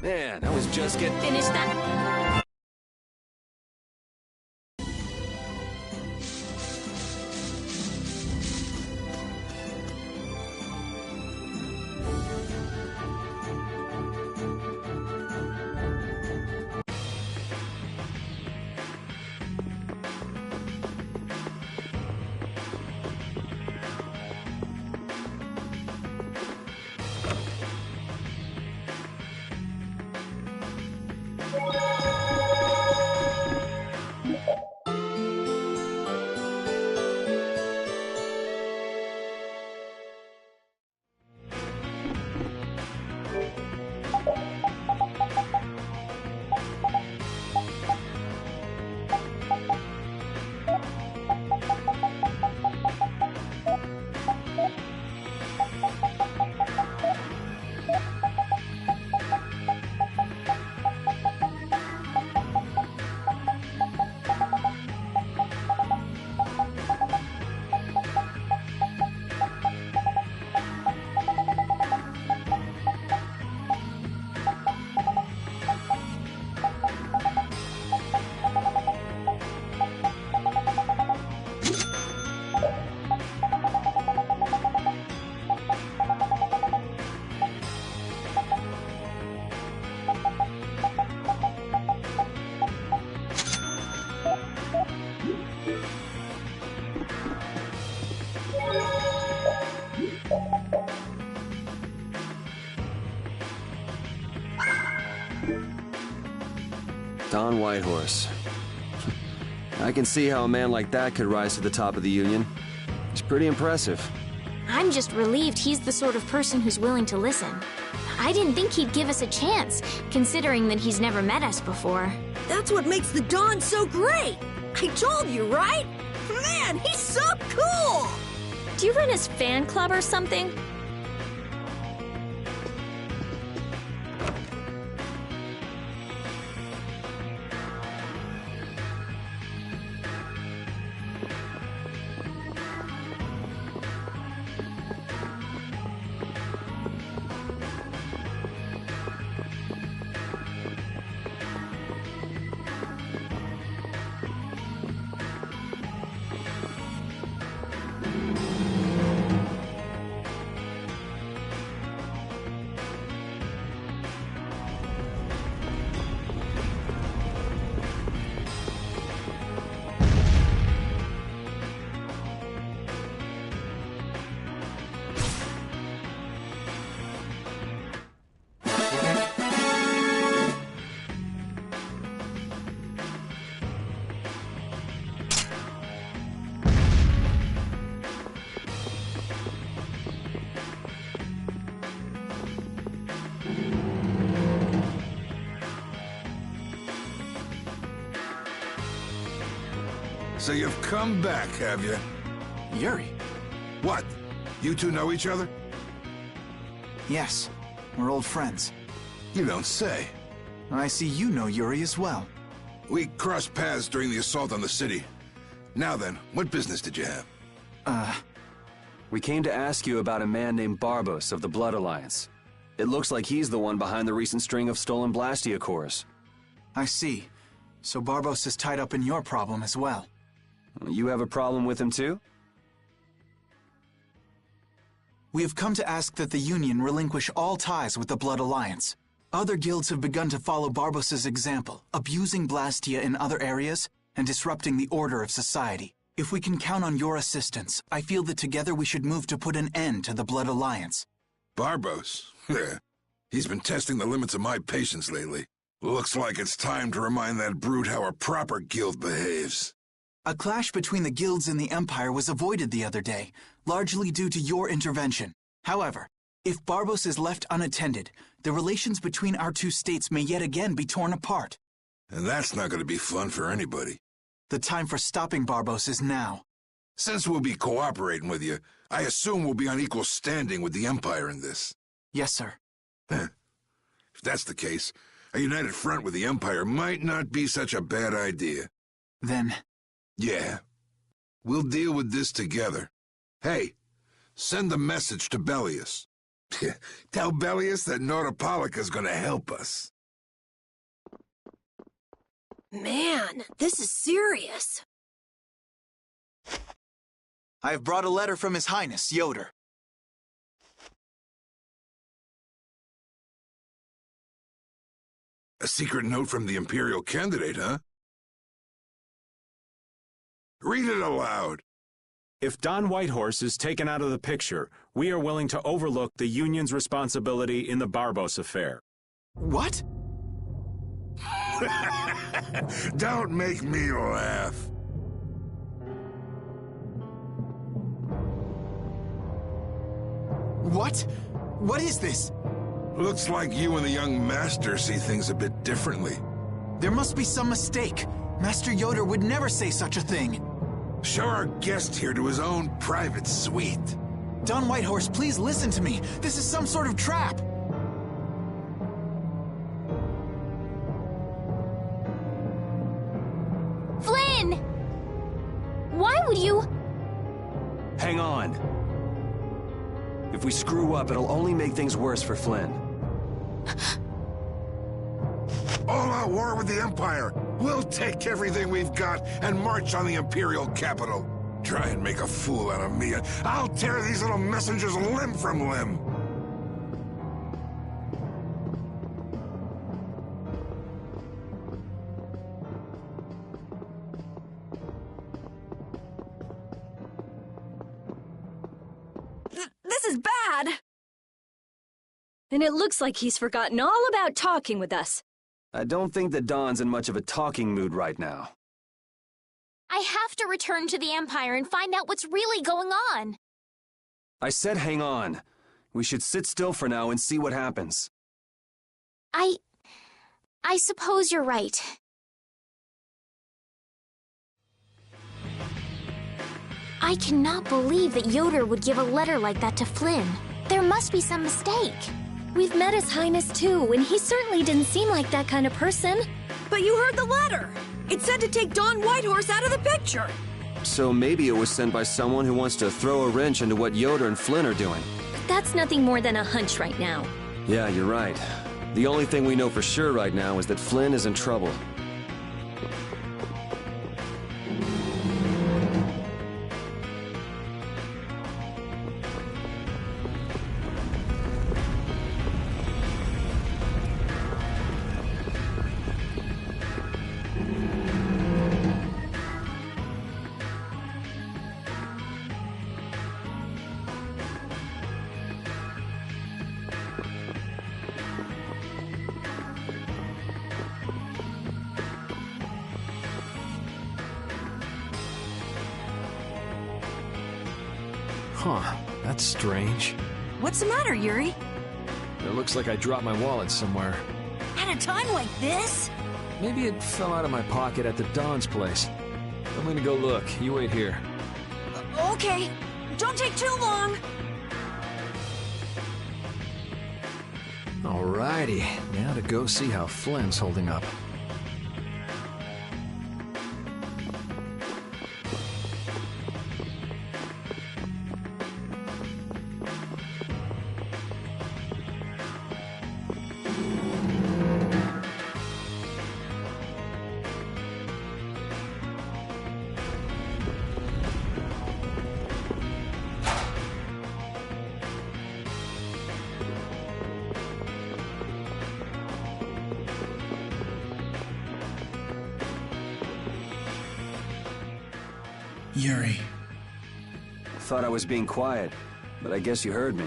Man, I was just getting... Finish that? Don Whitehorse. I can see how a man like that could rise to the top of the Union. He's pretty impressive. I'm just relieved he's the sort of person who's willing to listen. I didn't think he'd give us a chance, considering that he's never met us before. That's what makes the Don so great! I told you, right? Man, he's so cool! Do you run his fan club or something? So you've come back, have you? Yuri? What? You two know each other? Yes, we're old friends. You don't say. I see you know Yuri as well. We crossed paths during the assault on the city. Now then, what business did you have? We came to ask you about a man named Barbos of the Blood Alliance. It looks like he's the one behind the recent string of stolen Blastia cores. I see. So Barbos is tied up in your problem as well. You have a problem with him too? We have come to ask that the Union relinquish all ties with the Blood Alliance. Other guilds have begun to follow Barbos's example, abusing Blastia in other areas and disrupting the order of society. If we can count on your assistance, I feel that together we should move to put an end to the Blood Alliance. Barbos? He's been testing the limits of my patience lately. Looks like it's time to remind that brute how a proper guild behaves. A clash between the guilds and the Empire was avoided the other day, largely due to your intervention. However, if Barbos is left unattended, the relations between our two states may yet again be torn apart. And that's not going to be fun for anybody. The time for stopping Barbos is now. Since we'll be cooperating with you, I assume we'll be on equal standing with the Empire in this. Yes, sir. If that's the case, a united front with the Empire might not be such a bad idea. Then... Yeah. We'll deal with this together. Hey, send a message to Bellius. Tell Bellius that Notopolica's gonna help us. Man, this is serious. I have brought a letter from His Highness, Yoder. A secret note from the Imperial candidate, huh? Read it aloud. If Don Whitehorse is taken out of the picture, we are willing to overlook the Union's responsibility in the Barbos affair. What? Don't make me laugh. What? What is this? Looks like you and the young master see things a bit differently. There must be some mistake. Master Yoder would never say such a thing. Show our guest here to his own private suite. Don Whitehorse, please listen to me. This is some sort of trap. Flynn! Why would you... Hang on. If we screw up, it'll only make things worse for Flynn. All-out war with the Empire. We'll take everything we've got and march on the Imperial capital. Try and make a fool out of me, and I'll tear these little messengers limb from limb. This is bad. And it looks like he's forgotten all about talking with us. I don't think that Don's in much of a talking mood right now. I have to return to the Empire and find out what's really going on. I said hang on. We should sit still for now and see what happens. I suppose you're right. I cannot believe that Yoder would give a letter like that to Flynn. There must be some mistake. We've met His Highness too, and he certainly didn't seem like that kind of person. But you heard the letter. It said to take Don Whitehorse out of the picture. So maybe it was sent by someone who wants to throw a wrench into what Yoder and Flynn are doing. But that's nothing more than a hunch right now. Yeah, you're right. The only thing we know for sure right now is that Flynn is in trouble. Huh, that's strange. What's the matter, Yuri? It looks like I dropped my wallet somewhere. At a time like this? Maybe it fell out of my pocket at the Don's place. I'm gonna go look. You wait here. Okay. Don't take too long. Alrighty, now to go see how Flynn's holding up. Yuri. Thought I was being quiet, but I guess you heard me.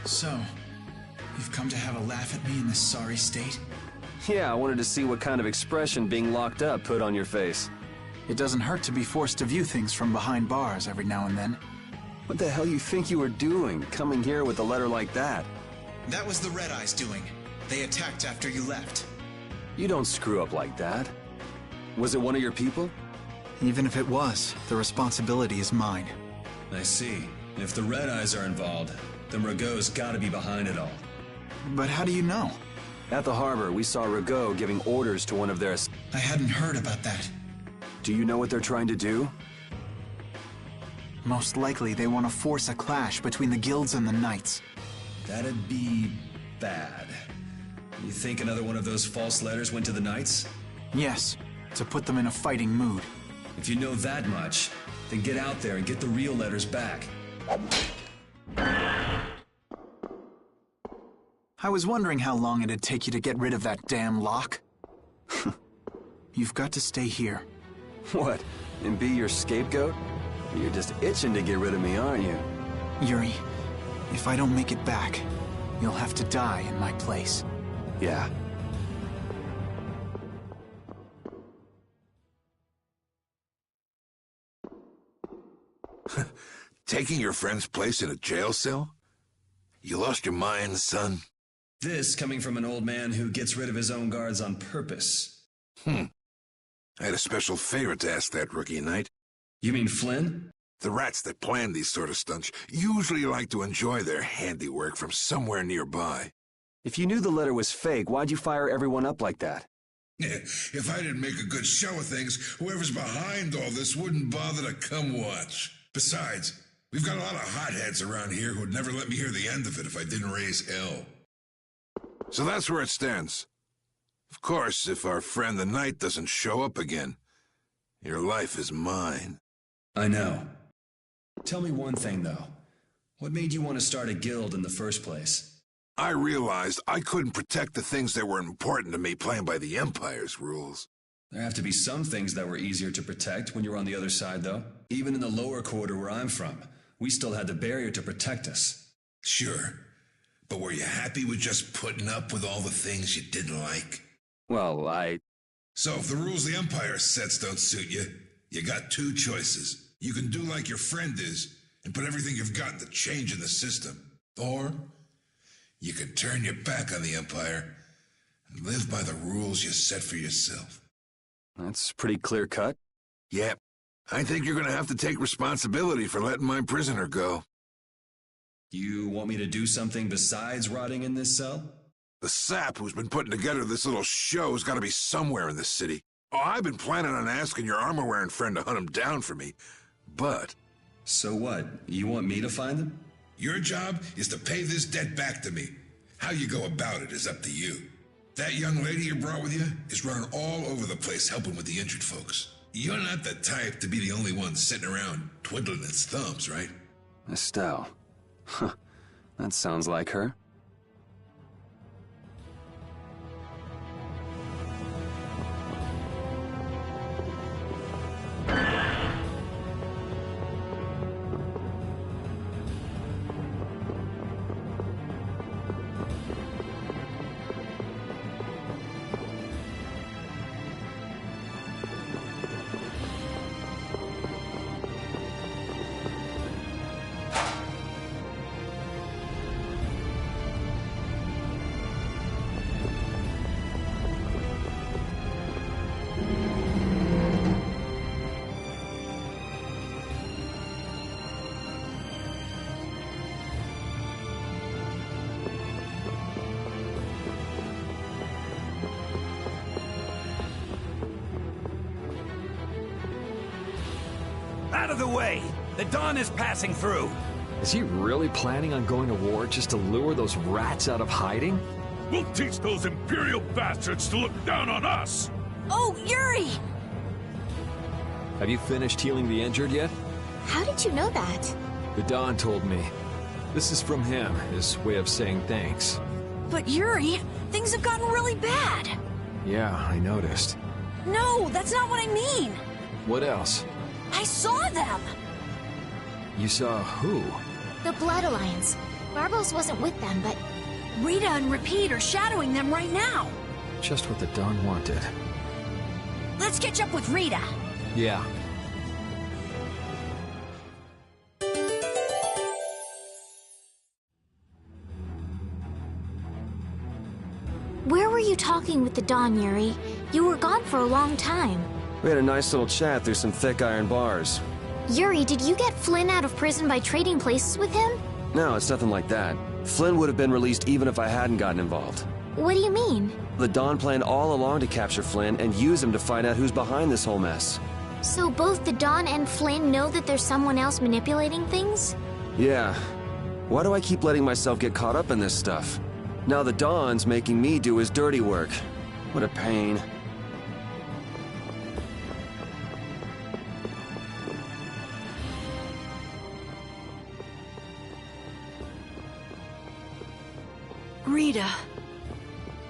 So, you've come to have a laugh at me in this sorry state? Yeah, I wanted to see what kind of expression being locked up put on your face. It doesn't hurt to be forced to view things from behind bars every now and then. What the hell you think you were doing, coming here with a letter like that? That was the Red Eyes doing. They attacked after you left. You don't screw up like that. Was it one of your people? Even if it was, the responsibility is mine. I see. If the Red Eyes are involved, then Rago's gotta be behind it all. But how do you know? At the harbor, we saw Rago giving orders to one of their... I hadn't heard about that. Do you know what they're trying to do? Most likely they want to force a clash between the guilds and the knights. That'd be bad. You think another one of those false letters went to the Knights? Yes, to put them in a fighting mood. If you know that much, then get out there and get the real letters back. I was wondering how long it'd take you to get rid of that damn lock. You've got to stay here. What? And be your scapegoat? You're just itching to get rid of me, aren't you? Yuri, if I don't make it back, you'll have to die in my place. Yeah. Taking your friend's place in a jail cell? You lost your mind, son? This coming from an old man who gets rid of his own guards on purpose. I had a special favor to ask that rookie knight. You mean Flynn? The rats that plan these sort of stunts usually like to enjoy their handiwork from somewhere nearby. If you knew the letter was fake, why'd you fire everyone up like that? If I didn't make a good show of things, whoever's behind all this wouldn't bother to come watch. Besides, we've got a lot of hotheads around here who'd never let me hear the end of it if I didn't raise hell. So that's where it stands. Of course, if our friend the Knight doesn't show up again, your life is mine. I know. Tell me one thing, though. What made you want to start a guild in the first place? I realized I couldn't protect the things that were important to me playing by the Empire's rules. There have to be some things that were easier to protect when you're on the other side, though. Even in the lower quarter where I'm from, we still had the barrier to protect us. Sure. But were you happy with just putting up with all the things you didn't like? Well, So if the rules the Empire sets don't suit you, you got two choices. You can do like your friend is and put everything you've got into changing the system. Or you can turn your back on the Empire and live by the rules you set for yourself. That's pretty clear-cut. Yep. I think you're gonna have to take responsibility for letting my prisoner go. You want me to do something besides rotting in this cell? The sap who's been putting together this little show's gotta be somewhere in this city. Oh, I've been planning on asking your armor-wearing friend to hunt him down for me, but... So what? You want me to find them? Your job is to pay this debt back to me. How you go about it is up to you. That young lady you brought with you is running all over the place helping with the injured folks. You're not the type to be the only one sitting around twiddling its thumbs, right? Estelle. Huh. That sounds like her. Out of the way! The dawn is passing through! Is he really planning on going to war just to lure those rats out of hiding? We'll teach those Imperial bastards to look down on us! Oh, Yuri! Have you finished healing the injured yet? How did you know that? The Don told me. This is from him, his way of saying thanks. But Yuri, things have gotten really bad. Yeah, I noticed. No, that's not what I mean. What else? I saw them. You saw who? The Blood Alliance. Barbos wasn't with them, but... Rita and Repeat are shadowing them right now. Just what the Don wanted. Let's catch up with Rita. Yeah. Where were you talking with the Don, Yuri? You were gone for a long time. We had a nice little chat through some thick iron bars. Yuri, did you get Flynn out of prison by trading places with him? No, it's nothing like that. Flynn would have been released even if I hadn't gotten involved. What do you mean? The Don planned all along to capture Flynn and use him to find out who's behind this whole mess. So both the Don and Flynn know that there's someone else manipulating things? Yeah. Why do I keep letting myself get caught up in this stuff? Now the Don's making me do his dirty work. What a pain. Rita.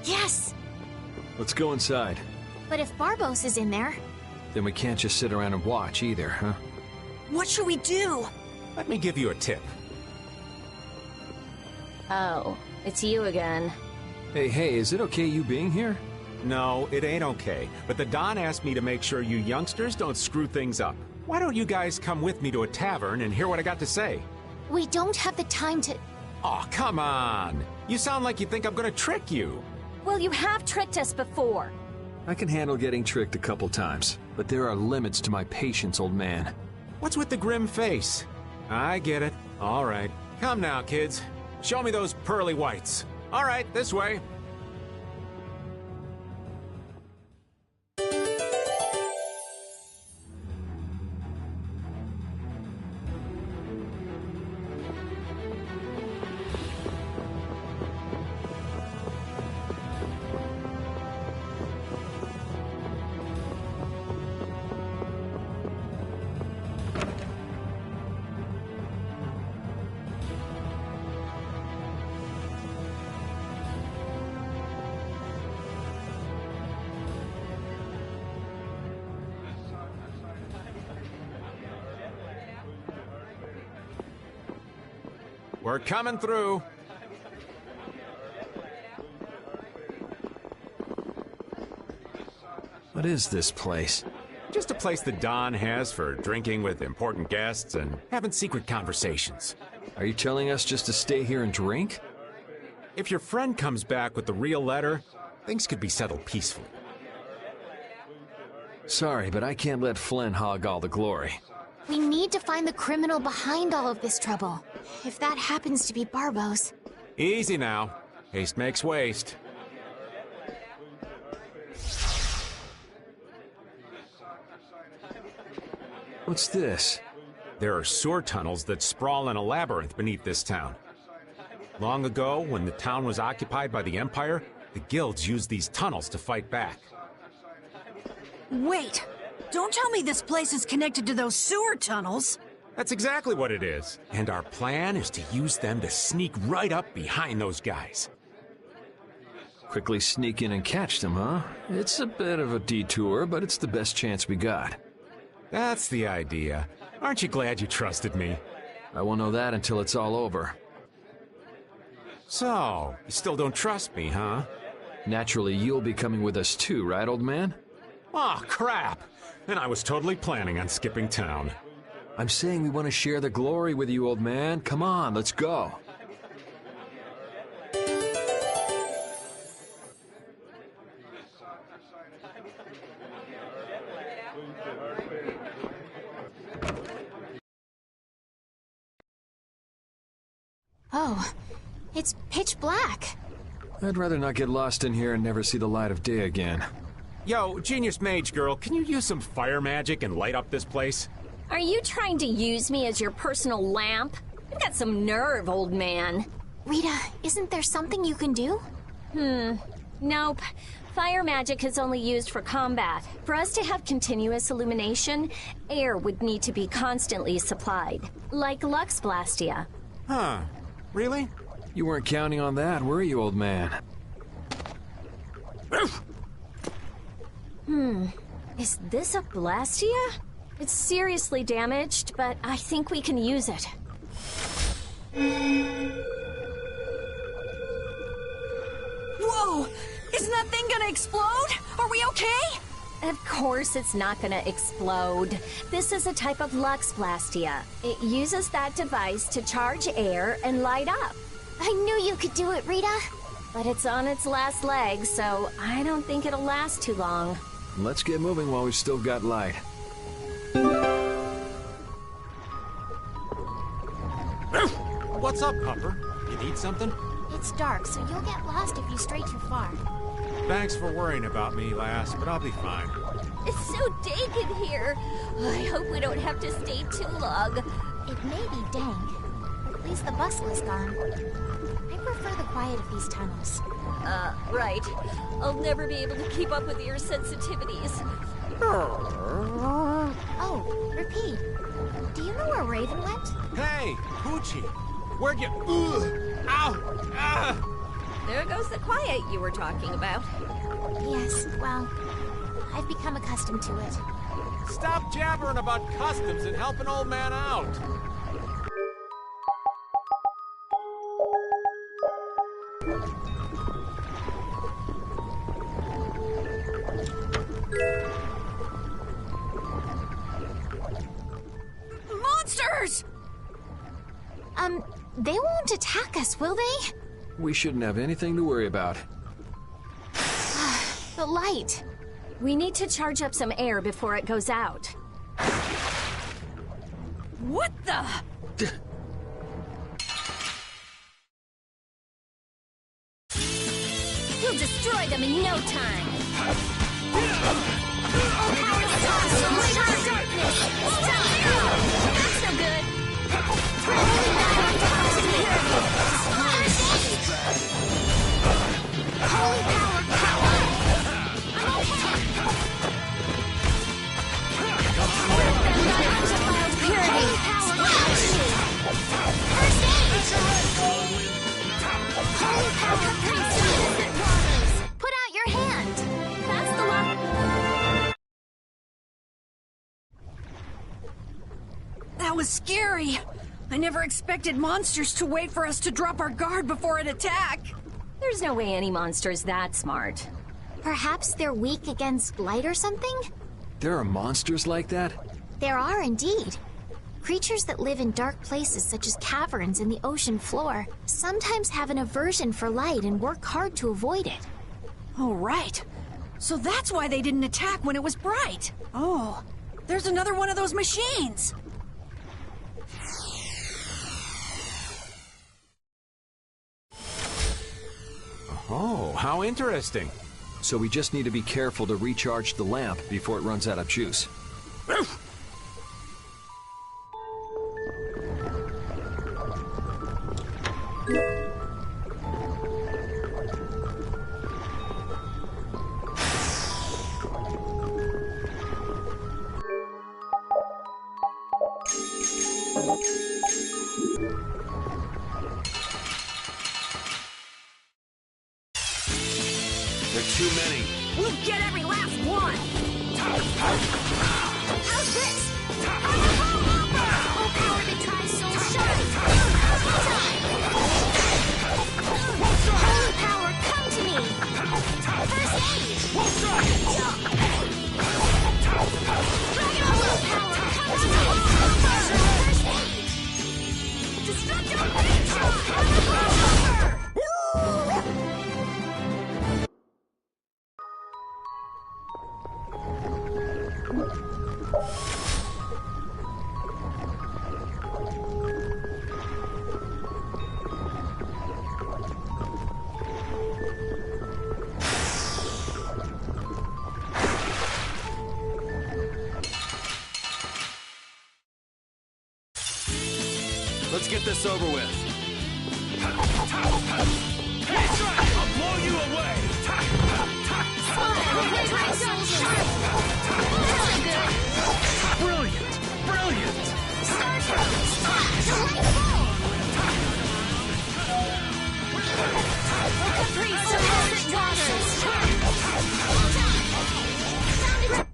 Yes! Let's go inside. But if Barbos is in there... Then we can't just sit around and watch either, huh? What should we do? Let me give you a tip. Oh, it's you again. Hey, is it okay you being here? No, it ain't okay. But the Don asked me to make sure you youngsters don't screw things up. Why don't you guys come with me to a tavern and hear what I got to say? We don't have the time to... Oh, come on! You sound like you think I'm gonna trick you. Well, you have tricked us before. I can handle getting tricked a couple times, but there are limits to my patience, old man. What's with the grim face? I get it. All right. Come now, kids. Show me those pearly whites. All right, this way. We're coming through. What is this place? Just a place the Don has for drinking with important guests and having secret conversations. Are you telling us just to stay here and drink? If your friend comes back with the real letter, things could be settled peacefully. Sorry, but I can't let Flynn hog all the glory. We need to find the criminal behind all of this trouble. If that happens to be Barbos. Easy now. Haste makes waste. What's this? There are sewer tunnels that sprawl in a labyrinth beneath this town. Long ago, when the town was occupied by the Empire, the guilds used these tunnels to fight back. Wait! Don't tell me this place is connected to those sewer tunnels! That's exactly what it is. And our plan is to use them to sneak right up behind those guys. Quickly sneak in and catch them, huh? It's a bit of a detour, but it's the best chance we got. That's the idea. Aren't you glad you trusted me? I won't know that until it's all over. So, you still don't trust me, huh? Naturally, you'll be coming with us too, right, old man? Oh, crap! And I was totally planning on skipping town. I'm saying we want to share the glory with you, old man. Come on, let's go. Oh, it's pitch black. I'd rather not get lost in here and never see the light of day again. Yo, Genius Mage Girl, can you use some fire magic and light up this place? Are you trying to use me as your personal lamp? You've got some nerve, old man. Rita, isn't there something you can do? Nope. Fire magic is only used for combat. For us to have continuous illumination, air would need to be constantly supplied. Like Lux Blastia. Huh. Really? You weren't counting on that, were you, old man? Is this a Blastia? It's seriously damaged, but I think we can use it. Whoa! Isn't that thing gonna explode? Are we okay? Of course it's not gonna explode. This is a type of Lux Blastia. It uses that device to charge air and light up. I knew you could do it, Rita. But it's on its last leg, so I don't think it'll last too long. Let's get moving while we've still got light. What's up, Hopper? You need something? It's dark, so you'll get lost if you stray too far. Thanks for worrying about me, lass, but I'll be fine. It's so dank in here. I hope we don't have to stay too long. It may be dank, but least the bustle is gone. I prefer the quiet of these tunnels. Right. I'll never be able to keep up with your sensitivities. Oh, repeat. Do you know where Raven went? Hey, Poochie! Where'd you... Ow! Ah! There goes the quiet you were talking about. Yes, well, I've become accustomed to it. Stop jabbering about customs and help an old man out! Monsters! They won't attack us, will they? We shouldn't have anything to worry about. The light. We need to charge up some air before it goes out. What the? We'll destroy them in no time. That's no good. Holy power, power! I'm okay. Purity. Power, first aid. Holy power, put out your hand. That's the one. That was scary. I never expected monsters to wait for us to drop our guard before an attack. There's no way any monster's that smart. Perhaps they're weak against light or something? There are monsters like that? There are indeed. Creatures that live in dark places such as caverns and the ocean floor sometimes have an aversion for light and work hard to avoid it. Oh, right. So that's why they didn't attack when it was bright. Oh, there's another one of those machines. Oh, how interesting. So we just need to be careful to recharge the lamp before it runs out of juice. There are too many. We'll get every last one. How's this? Oh, power that tries soul shine! Holy power, come to me! First aid! Dragon Holy power, come to me! First aid! Destructive nature! Let's get this over with. I'll blow you away! Brilliant! Brilliant!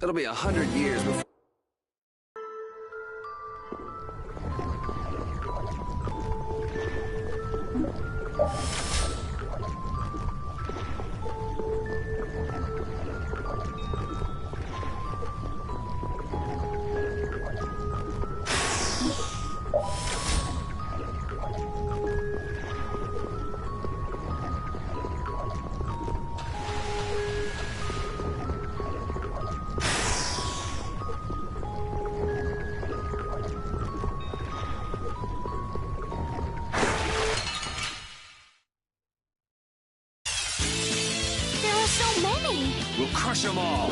It'll be 100 years before... We'll crush them all!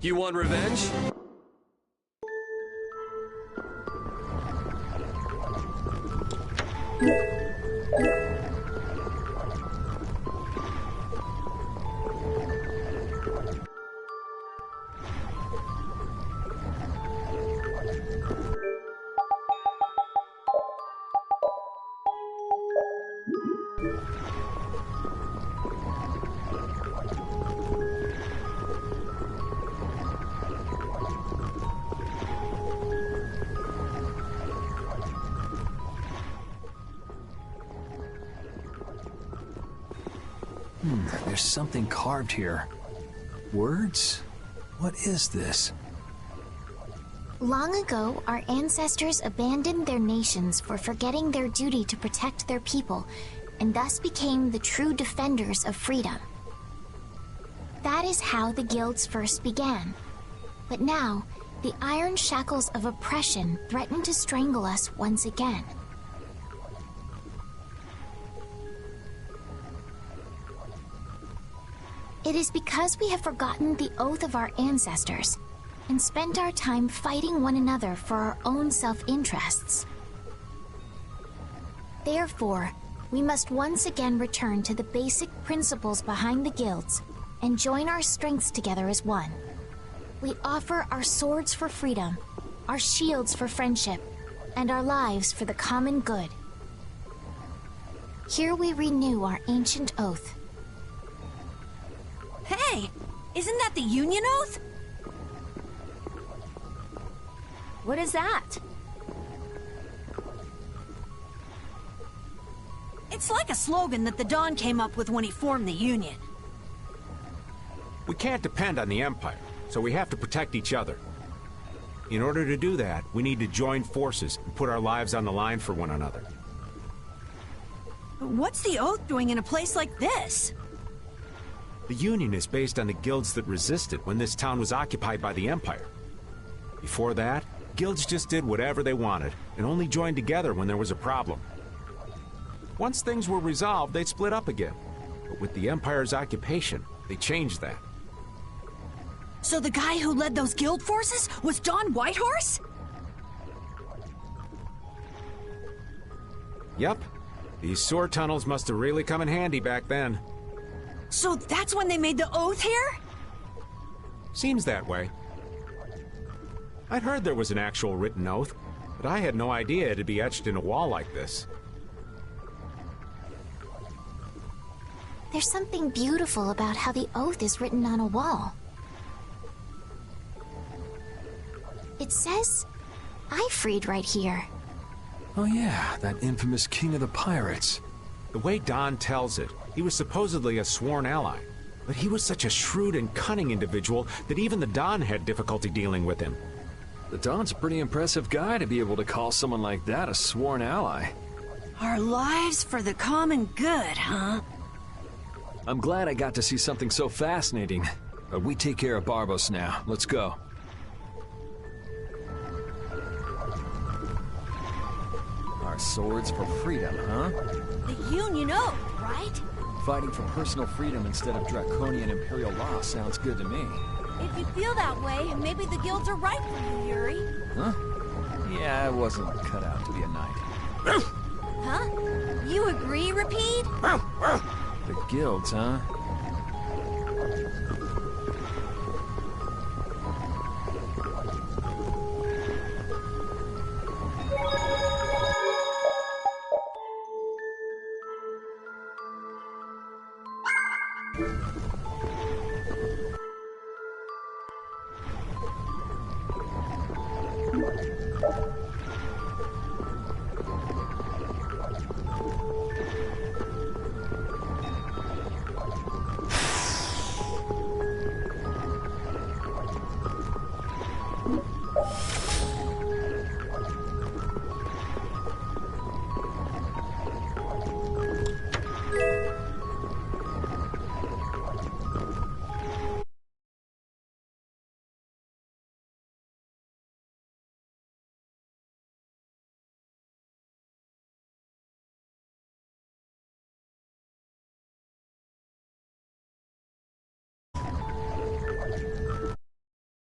You want revenge? There's something carved here. Words? What is this? Long ago, our ancestors abandoned their nations for forgetting their duty to protect their people, and thus became the true defenders of freedom. That is how the guilds first began. But now, the iron shackles of oppression threaten to strangle us once again. It is because we have forgotten the oath of our ancestors and spent our time fighting one another for our own self-interests. Therefore, we must once again return to the basic principles behind the guilds and join our strengths together as one. We offer our swords for freedom, our shields for friendship, and our lives for the common good. Here we renew our ancient oath. Hey, isn't that the Union Oath? What is that? It's like a slogan that the Don came up with when he formed the Union. We can't depend on the Empire, so we have to protect each other. In order to do that, we need to join forces and put our lives on the line for one another. What's the Oath doing in a place like this? The Union is based on the guilds that resisted when this town was occupied by the Empire. Before that, guilds just did whatever they wanted and only joined together when there was a problem. Once things were resolved, they'd split up again. But with the Empire's occupation, they changed that. So the guy who led those guild forces was Don Whitehorse? Yep. These sewer tunnels must have really come in handy back then. So that's when they made the Oath here? Seems that way. I'd heard there was an actual written oath, but I had no idea it'd be etched in a wall like this. There's something beautiful about how the oath is written on a wall. It says, "I freed" right here. Oh yeah, that infamous king of the pirates. The way Don tells it, he was supposedly a sworn ally, but he was such a shrewd and cunning individual that even the Don had difficulty dealing with him. The Don's a pretty impressive guy to be able to call someone like that a sworn ally. Our lives for the common good, huh? I'm glad I got to see something so fascinating. But we take care of Barbos now. Let's go. Our swords for freedom, huh? The Union Oath, right? Fighting for personal freedom instead of draconian imperial law sounds good to me. If you feel that way, maybe the guilds are right for you, Yuri. Huh? Yeah, I wasn't cut out to be a knight. Huh? You agree, Repeat? The guilds, huh?